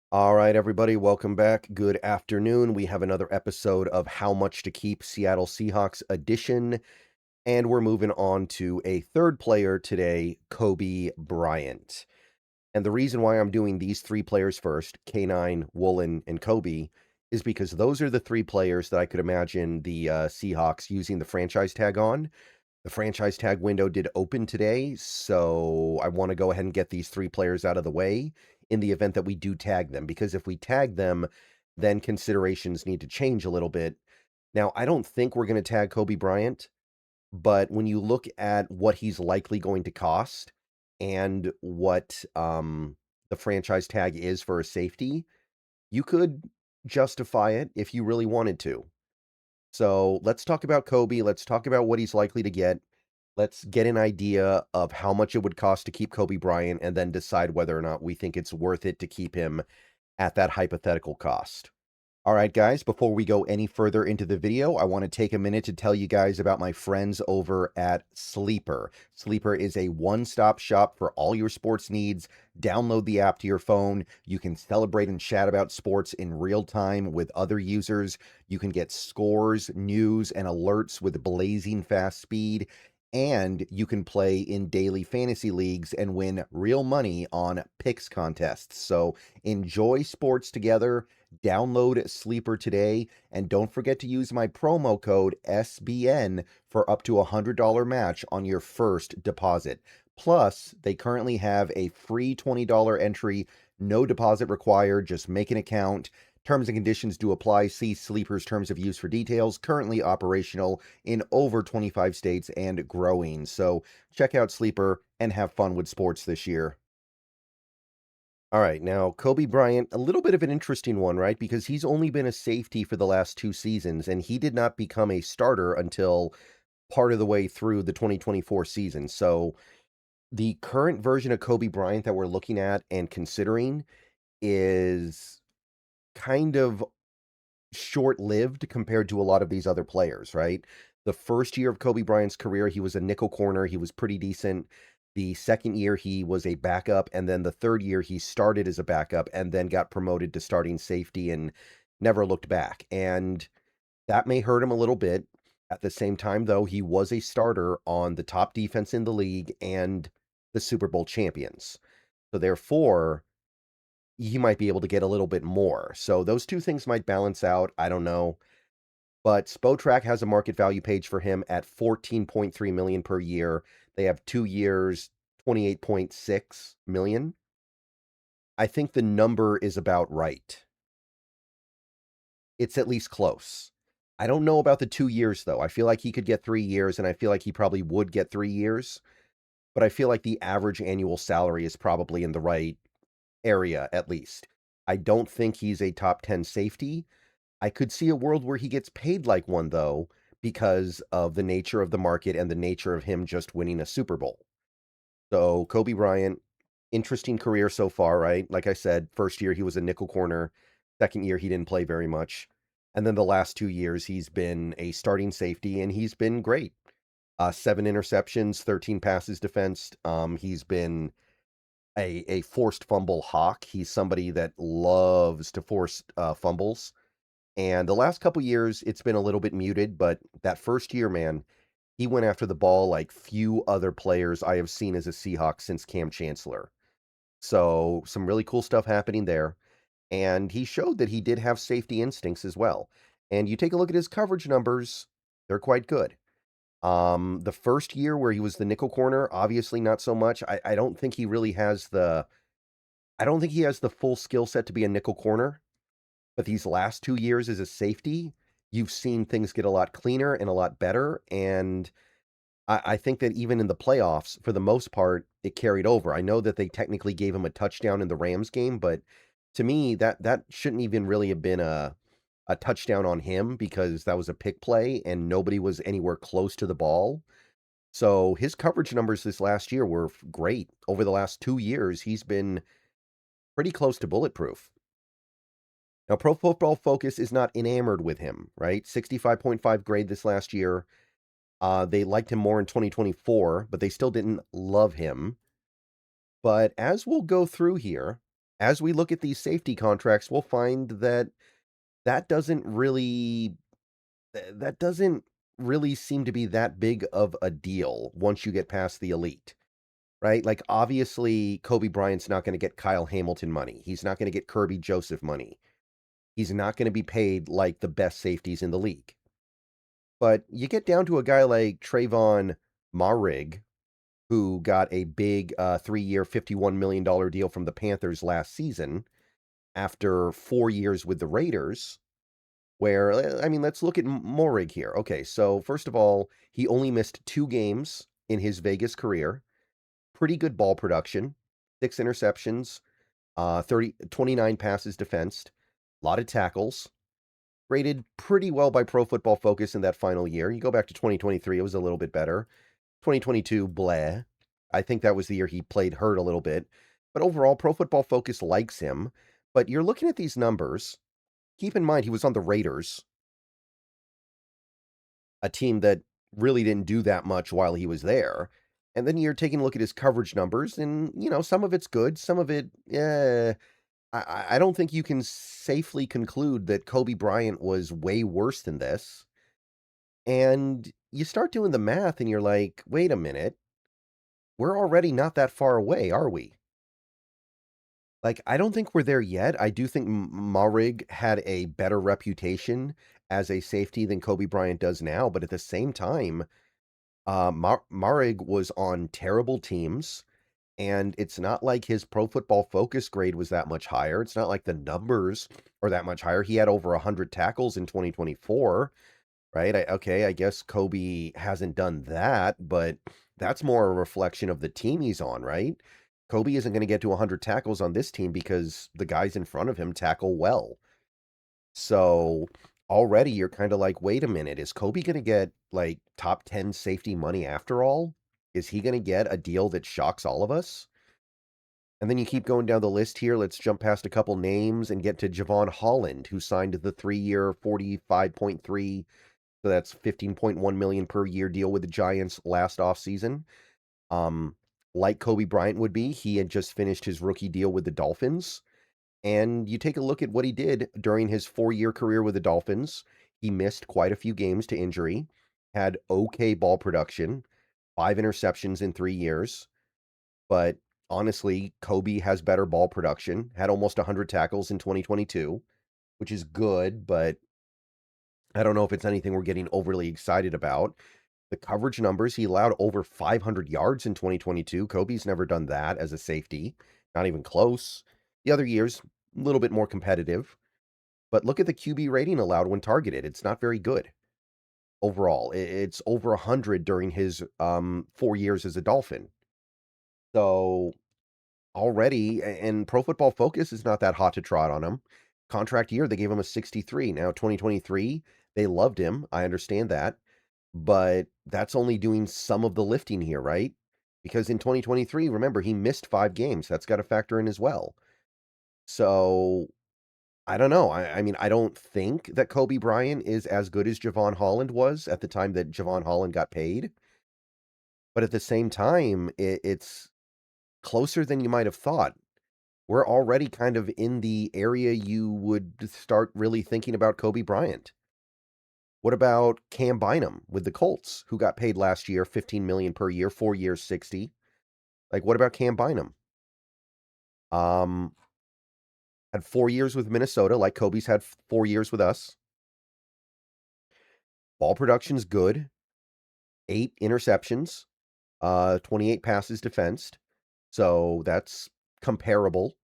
All right, everybody, welcome back. Good afternoon. We have another episode of How Much to Keep Seattle Seahawks edition, and we're moving on to a third player today, Coby Bryant. And the reason why I'm doing these three players first, K9, Woolen, and Coby, is because those are the three players that I could imagine the Seahawks using the franchise tag on. The franchise tag window did open today, so I want to go ahead and get these three players out of the way in the event that we do tag them, because if we tag them, then considerations need to change a little bit. Now, I don't think we're going to tag Coby Bryant, but when you look at what he's likely going to cost and what the franchise tag is for a safety, you could justify it if you really wanted to. So let's talk about Coby. Let's talk about what he's likely to get. Let's get an idea of how much it would cost to keep Coby Bryant and then decide whether or not we think it's worth it to keep him at that hypothetical cost. All right, guys, before we go any further into the video, I want to take a minute to tell you guys about my friends over at Sleeper. Sleeper is a one-stop shop for all your sports needs. Download the app to your phone. You can celebrate and chat about sports in real time with other users. You can get scores, news, and alerts with blazing fast speed. And you can play in daily fantasy leagues and win real money on picks contests. So enjoy sports together. Download Sleeper today, and don't forget to use my promo code SBN for up to a $100 match on your first deposit. Plus, they currently have a free $20 entry, no deposit required, just make an account. Terms and conditions do apply. See Sleeper's terms of use for details. Currently operational in over 25 states and growing. So check out Sleeper and have fun with sports this year. All right, now Coby Bryant, a little bit of an interesting one, right? Because he's only been a safety for the last two seasons, and he did not become a starter until part of the way through the 2024 season. So the current version of Coby Bryant that we're looking at and considering is kind of short-lived compared to a lot of these other players, right? The first year of Coby Bryant's career, he was a nickel corner. He was pretty decent. The second year, he was a backup, and then the third year, he started as a backup and then got promoted to starting safety and never looked back. And that may hurt him a little bit. At the same time, though, he was a starter on the top defense in the league and the Super Bowl champions. So therefore, he might be able to get a little bit more. So those two things might balance out. I don't know. But Spotrac has a market value page for him at 14.3 million per year. They have 2 years, 28.6 million. I think the number is about right. It's at least close. I don't know about the 2 years though. I feel like he could get 3 years, and I feel like he probably would get 3 years, but I feel like the average annual salary is probably in the right area at least. I don't think he's a top 10 safety. I could see a world where he gets paid like one, though, because of the nature of the market and the nature of him just winning a Super Bowl. So, Coby Bryant, interesting career so far, right? Like I said, first year he was a nickel corner. Second year he didn't play very much. And then the last 2 years he's been a starting safety, and he's been great. 7 interceptions, 13 passes defensed. He's been a forced fumble hawk. He's somebody that loves to force fumbles. And the last couple years, it's been a little bit muted, but that first year, man, he went after the ball like few other players I have seen as a Seahawk since Cam Chancellor. So some really cool stuff happening there. And he showed that he did have safety instincts as well. And you take a look at his coverage numbers, they're quite good. The first year where he was the nickel corner, obviously not so much. I don't think he really has I don't think he has the full skill set to be a nickel corner. But these last 2 years as a safety, you've seen things get a lot cleaner and a lot better, and I think that even in the playoffs, for the most part, it carried over. I know that they technically gave him a touchdown in the Rams game, but to me, that shouldn't even really have been a touchdown on him because that was a pick play and nobody was anywhere close to the ball. So his coverage numbers this last year were great. Over the last 2 years, he's been pretty close to bulletproof. Now, Pro Football Focus is not enamored with him, right? 65.5 grade this last year. They liked him more in 2024, but they still didn't love him. But as we'll go through here, as we look at these safety contracts, we'll find that that doesn't really that doesn't really seem to be that big of a deal once you get past the elite, right? Like, obviously, Kobe Bryant's not gonna get Kyle Hamilton money. He's not gonna get Kirby Joseph money. He's not gonna be paid like the best safeties in the league. But you get down to a guy like Trayvon Marrig, who got a big 3-year, $51 million deal from the Panthers last season after 4 years with the Raiders. Where, I mean, let's look at Morig here. Okay, so first of all, he only missed 2 games in his Vegas career. Pretty good ball production, 6 interceptions, 29 passes defensed, a lot of tackles. Rated pretty well by Pro Football Focus in that final year. You go back to 2023, it was a little bit better. 2022, bleh. I think that was the year he played hurt a little bit. But overall, Pro Football Focus likes him. But you're looking at these numbers. Keep in mind, he was on the Raiders, a team that really didn't do that much while he was there. And then you're taking a look at his coverage numbers, and, some of it's good, some of it, I don't think you can safely conclude that Kobe Bryant was way worse than this. And you start doing the math, and you're like, wait a minute, we're already not that far away, are we? Like, I don't think we're there yet. I do think Marig had a better reputation as a safety than Kobe Bryant does now, but at the same time, Marig was on terrible teams, and it's not like his Pro Football Focus grade was that much higher. It's not like the numbers are that much higher. He had over 100 tackles in 2024, right? Okay, I guess Kobe hasn't done that, but that's more a reflection of the team he's on, right? Kobe isn't going to get to 100 tackles on this team because the guys in front of him tackle well. So already you're kind of like, wait a minute, is Kobe going to get like top 10 safety money after all? Is he going to get a deal that shocks all of us? And then you keep going down the list here. Let's jump past a couple names and get to Javon Holland, who signed the 3-year, 45.3, so that's 15.1 million per year deal with the Giants last offseason. Like Kobe Bryant would be, he had just finished his rookie deal with the Dolphins. And you take a look at what he did during his 4-year career with the Dolphins. He missed quite a few games to injury, had okay ball production, 5 interceptions in 3 years. But honestly, Kobe has better ball production, had almost 100 tackles in 2022, which is good, but I don't know if it's anything we're getting overly excited about. The coverage numbers, he allowed over 500 yards in 2022. Kobe's never done that as a safety, not even close. The other years, a little bit more competitive. But look at the QB rating allowed when targeted. It's not very good overall. It's over 100 during his 4 years as a Dolphin. So already, and Pro Football Focus is not that hot to trot on him. Contract year, they gave him a 63. Now, 2023, they loved him. I understand that. But that's only doing some of the lifting here, right? Because in 2023, remember, he missed 5 games. That's got to factor in as well. So, I don't know. I mean, I don't think that Kobe Bryant is as good as Javon Holland was at the time that Javon Holland got paid. But at the same time, it's closer than you might have thought. We're already kind of in the area you would start really thinking about Kobe Bryant. What about Cam Bynum with the Colts, who got paid last year $15 million per year, 4 years, 60? Like, what about Cam Bynum? Had 4 years with Minnesota, like Kobe's had 4 years with us. Ball production's good. 8 interceptions, 28 passes defensed. So that's comparable,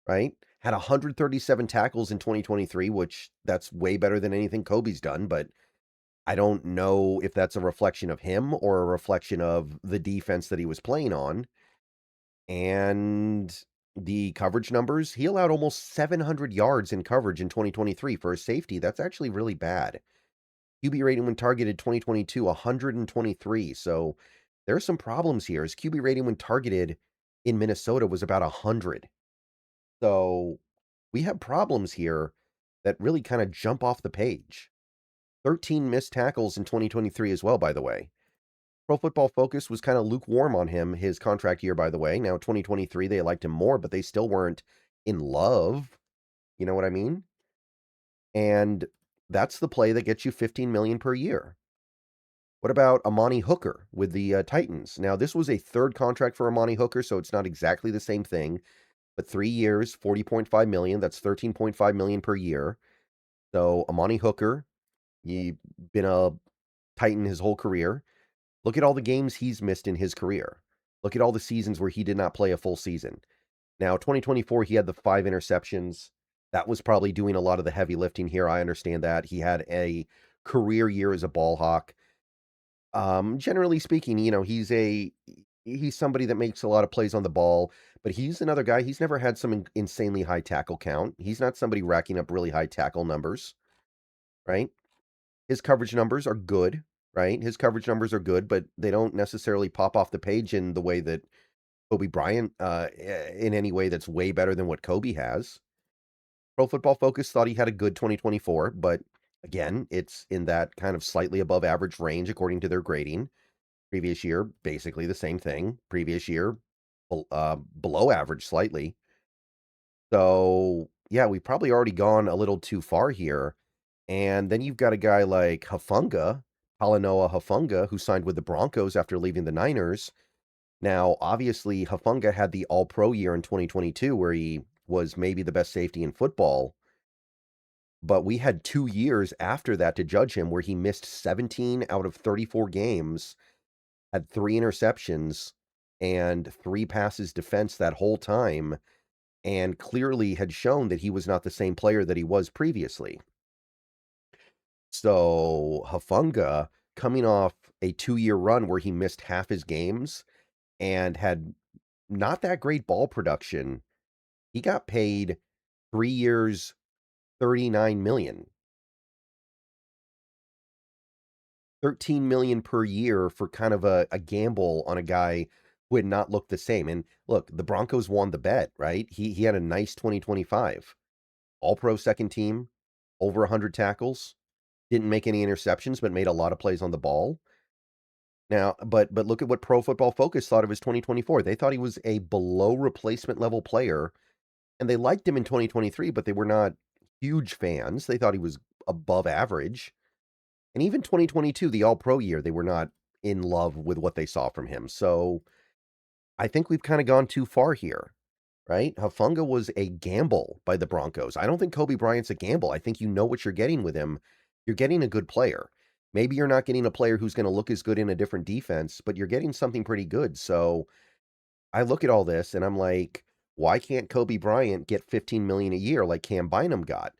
right? Had 137 tackles in 2023, which that's way better than anything Kobe's done, but I don't know if that's a reflection of him or a reflection of the defense that he was playing on. And the coverage numbers, he allowed almost 700 yards in coverage in 2023 for a safety. That's actually really bad. QB rating when targeted 2022, 123. So there are some problems here. His QB rating when targeted in Minnesota was about 100. So we have problems here that really kind of jump off the page. 13 missed tackles in 2023 as well, by the way. Pro Football Focus was kind of lukewarm on him his contract year, by the way. Now, 2023, they liked him more, but they still weren't in love, you know what I mean? And that's the play that gets you 15 million per year. What about Ammani Hooker with the Titans? Now, this was a third contract for Ammani Hooker, so it's not exactly the same thing, but 3 years, 40.5 million, that's 13.5 million per year. So, Ammani Hooker, he's been a Titan his whole career. Look at all the games he's missed in his career. Look at all the seasons where he did not play a full season. Now, 2024, he had the 5 interceptions. That was probably doing a lot of the heavy lifting here. I understand that. He had a career year as a ball hawk. Generally speaking, he's somebody that makes a lot of plays on the ball, but he's another guy. He's never had some insanely high tackle count. He's not somebody racking up really high tackle numbers, right? His coverage numbers are good, right? His coverage numbers are good, but they don't necessarily pop off the page in the way that Coby Bryant, in any way that's way better than what Coby has. Pro Football Focus thought he had a good 2024, but again, it's in that kind of slightly above average range according to their grading. Previous year, basically the same thing. Previous year, below average slightly. So, yeah, we've probably already gone a little too far here. And then you've got a guy like Hufanga, Talanoa Hufanga, who signed with the Broncos after leaving the Niners. Now, obviously, Hufanga had the All-Pro year in 2022 where he was maybe the best safety in football, but we had 2 years after that to judge him where he missed 17 out of 34 games, had 3 interceptions, and 3 passes defense that whole time, and clearly had shown that he was not the same player that he was previously. So, Hufanga, coming off a 2-year run where he missed half his games and had not that great ball production, he got paid 3 years, 39 million. 13 million per year for kind of a gamble on a guy who had not looked the same. And look, the Broncos won the bet, right? He had a nice 2025. All-pro second team, over 100 tackles, didn't make any interceptions, but made a lot of plays on the ball. Now, but look at what Pro Football Focus thought of his 2024. They thought he was a below replacement level player, and they liked him in 2023, but they were not huge fans. They thought he was above average. And even 2022, the All-Pro year, they were not in love with what they saw from him. So I think we've kind of gone too far here, right? Hufanga was a gamble by the Broncos. I don't think Coby Bryant's a gamble. I think you know what you're getting with him. You're getting a good player. Maybe you're not getting a player who's going to look as good in a different defense, but you're getting something pretty good. So I look at all this and I'm like, why can't Coby Bryant get 15 million a year like Camryn Bynum got?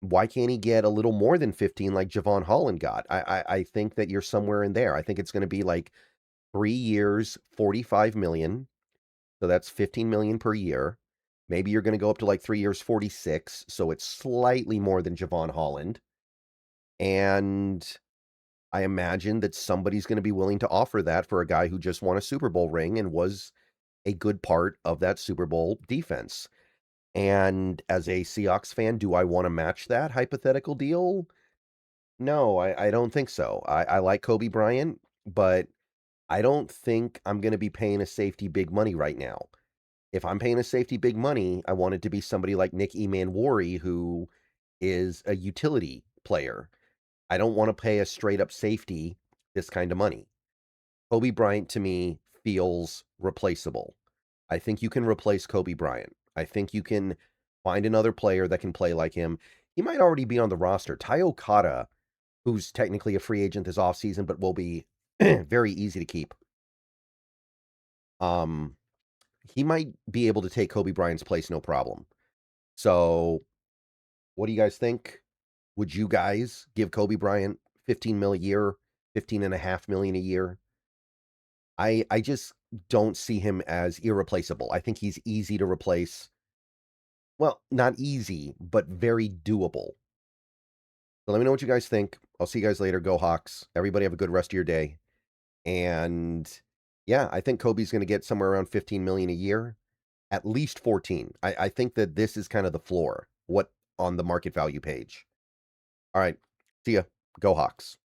Why can't he get a little more than 15 like Javon Holland got? I think that you're somewhere in there. I think it's going to be like 3 years, 45 million. So that's 15 million per year. Maybe you're going to go up to like 3 years, 46. So it's slightly more than Javon Holland. And I imagine that somebody's going to be willing to offer that for a guy who just won a Super Bowl ring and was a good part of that Super Bowl defense. And as a Seahawks fan, do I want to match that hypothetical deal? No, I don't think so. I like Coby Bryant, but I don't think I'm going to be paying a safety big money right now. If I'm paying a safety big money, I want it to be somebody like Nick Emanwari, who is a utility player. I don't want to pay a straight up safety this kind of money. Coby Bryant to me feels replaceable. I think you can replace Coby Bryant. I think you can find another player that can play like him. He might already be on the roster. Tai Okada, who's technically a free agent this offseason, but will be very easy to keep. He might be able to take Coby Bryant's place, no problem. So, what do you guys think? Would you guys give Coby Bryant 15 mil a year, 15.5 million a year? I just don't see him as irreplaceable. I think he's easy to replace. Well, not easy, but very doable. So let me know what you guys think. I'll see you guys later. Go Hawks. Everybody have a good rest of your day. And yeah, I think Kobe's going to get somewhere around 15 million a year, at least 14. I think that this is kind of the floor, what on the market value page. All right. See ya. Go Hawks.